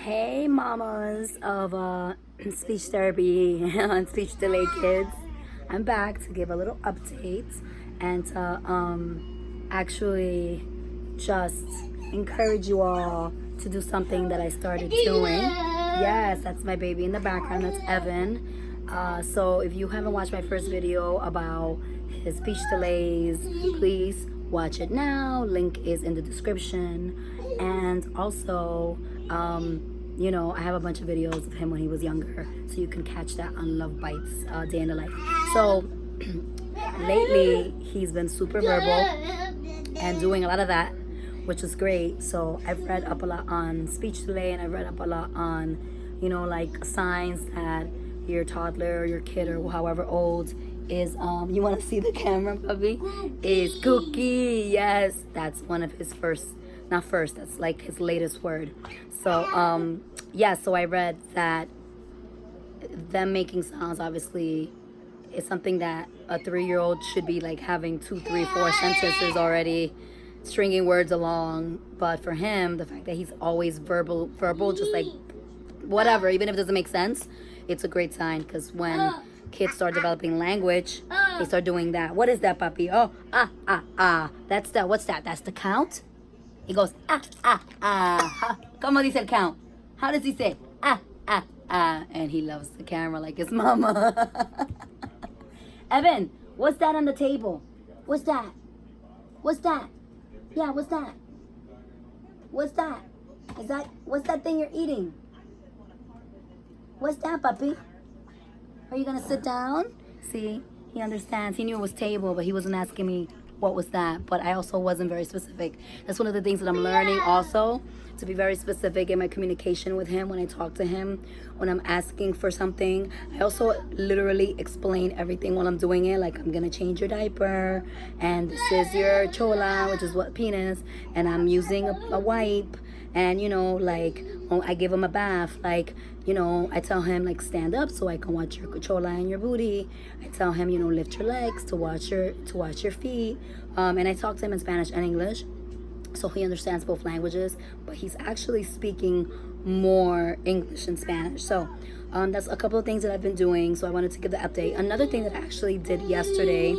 Hey, mamas of speech therapy and speech delay kids. I'm back to give a little update and to actually just encourage you all to do something that I started doing. Yes, that's my baby in the background. That's Evan. So if you haven't watched my first video about his speech delays, please watch it now. Link is in the description. And also, I have a bunch of videos of him when he was younger, so you can catch that on Love Bites, Day in the Life. So lately, he's been super verbal and doing a lot of that, which is great. So I've read up a lot on speech delay, and I've read up a lot on, like signs that your toddler or your kid or however old is, you want to see the camera, puppy? Is cookie. Yes, that's one of his that's like his latest word. So so I read that them making sounds obviously is something that a 3-year-old should be like having 2, 3, 4 sentences already, stringing words along. But for him, the fact that he's always verbal, just like whatever, even if it doesn't make sense, it's a great sign, because when kids start developing language, they start doing that. What is that, puppy? Oh, that's that. What's that? That's the count. He goes, ¿Cómo dice el count? How does he say? And he loves the camera like his mama. Evan, what's that on the table? What's that? What's that? Yeah, what's that? What's that? What's that thing you're eating? What's that, puppy? Are you gonna sit down? See, he understands. He knew it was table, but he wasn't asking me what was that. But I also wasn't very specific. That's one of the things that I'm learning also, to be very specific in my communication with him when I talk to him, when I'm asking for something. I also literally explain everything while I'm doing it, like I'm gonna change your diaper, and this is your chola, which is what, penis, and I'm using a wipe, and like I give him a bath, like I tell him, like, stand up so I can watch your chola and your booty. I tell him, lift your legs to watch your feet. And I talk to him in Spanish and English, so he understands both languages, but he's actually speaking more English and Spanish. So that's a couple of things that I've been doing, so I wanted to give the update. Another thing that I actually did yesterday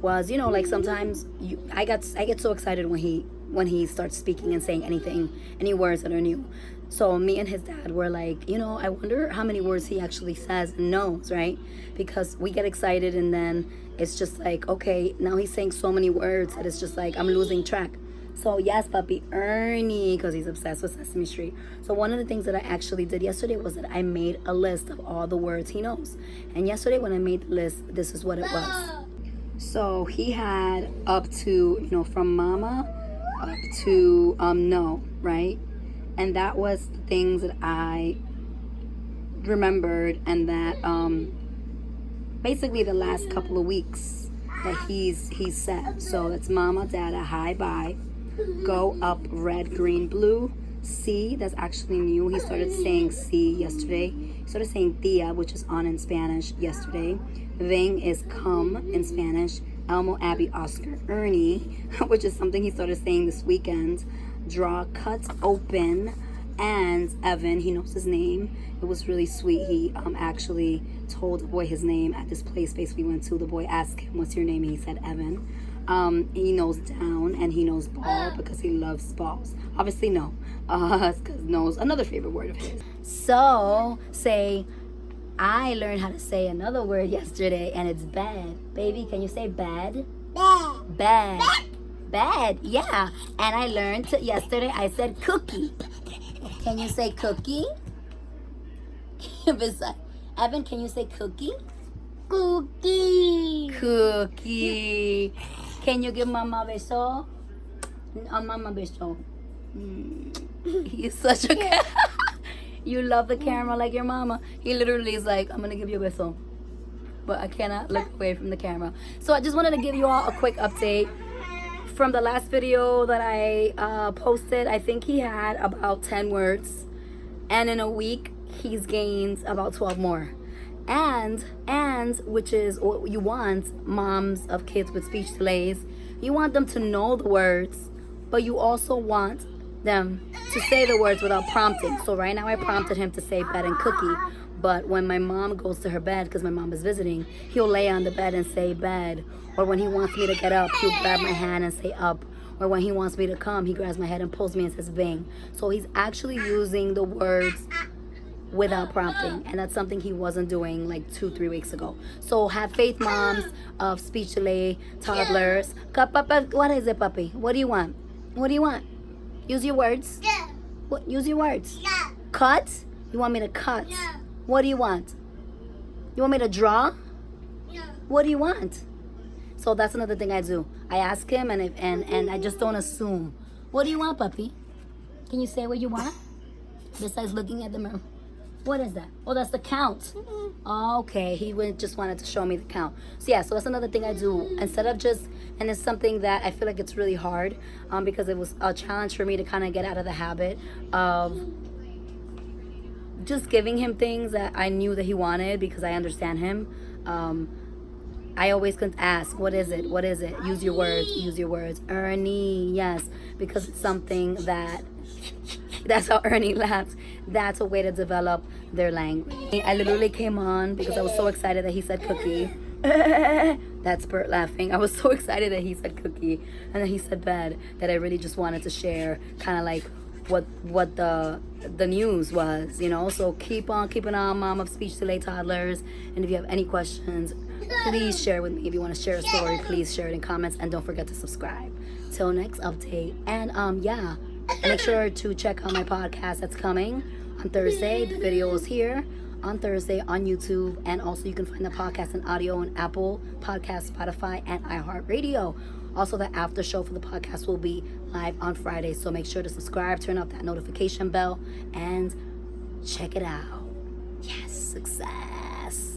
was, like sometimes I get so excited when he starts speaking and saying any words that are new. So me and his dad were like, I wonder how many words he actually says and knows, right? Because we get excited and then it's just like, okay, now he's saying so many words that it's just like I'm losing track. So yes, puppy, Ernie, because he's obsessed with Sesame Street. So one of the things that I actually did yesterday was that I made a list of all the words he knows. And yesterday when I made the list, this is what it was. So he had up to, from mama up to no, right? And that was the things that I remembered, and that basically the last couple of weeks that he's said. So that's mama, dada, hi, bye, go, up, red, green, blue, see, that's actually new. He started saying see yesterday. He started saying tia, which is on in Spanish, yesterday. Ven is come in Spanish. Elmo, Abby, Oscar, Ernie, which is something he started saying this weekend. Draw, cut, open, and Evan, he knows his name. It was really sweet. He actually told the boy his name at this play space we went to. The boy asked him, what's your name? And he said Evan. He knows down, and he knows ball because he loves balls. Obviously no, because knows another favorite word of his. So say, I learned how to say another word yesterday, and it's bad. Baby, can you say bad? Bad. Bad, yeah. And I learned yesterday, I said cookie. Can you say cookie? Evan, can you say cookie? Cookie. Cookie. Can you give mama a beso? Mama beso. He's such a cat. You love the camera like your mama. He literally is like, I'm gonna give you a beso, but I cannot look away from the camera. So I just wanted to give you all a quick update from the last video that I posted. I think he had about 10 words, and in a week he's gained about 12 more. And which is what you want, moms of kids with speech delays, you want them to know the words, but you also want them to say the words without prompting. So right now I prompted him to say bed and cookie. But when my mom goes to her bed, because my mom is visiting, he'll lay on the bed and say bed. Or when he wants me to get up, he'll grab my hand and say up. Or when he wants me to come, he grabs my head and pulls me and says bing. So he's actually using the words without prompting, and that's something he wasn't doing like 2-3 weeks ago. So have faith, moms of speech delay toddlers. What is it, puppy? What do you want? What do you want? Use your words. What? Use your words. Cut? You want me to cut? What do you want? You want me to draw? What do you want? So that's another thing I do. I ask him, and I just don't assume. What do you want, puppy? Can you say what you want? Besides looking at the mirror. What is that? Oh, that's the count. Okay, he just wanted to show me the count. So yeah, so that's another thing I do. Instead of just, and it's something that I feel like it's really hard because it was a challenge for me to kind of get out of the habit of just giving him things that I knew that he wanted because I understand him. I always could ask, what is it? What is it? Use your words. Use your words. Ernie, yes, because it's something that, that's how Ernie laughs. That's a way to develop their language. I literally came on because I was so excited that he said cookie. That's Bert laughing. I was so excited that he said cookie and then he said bed that I really just wanted to share kind of like what the news was, you know. So keep on keeping on, mom of speech delay toddlers. And if you have any questions, please share with me. If you want to share a story, please share it in comments, and don't forget to subscribe. Till next update. And yeah, make sure to check out my podcast that's coming on Thursday. The video is here on Thursday on YouTube, and also you can find the podcast and audio on Apple Podcasts, Spotify, and iHeartRadio. Also, the after show for the podcast will be live on Friday, so make sure to subscribe, turn off that notification bell, and check it out. Yes, success.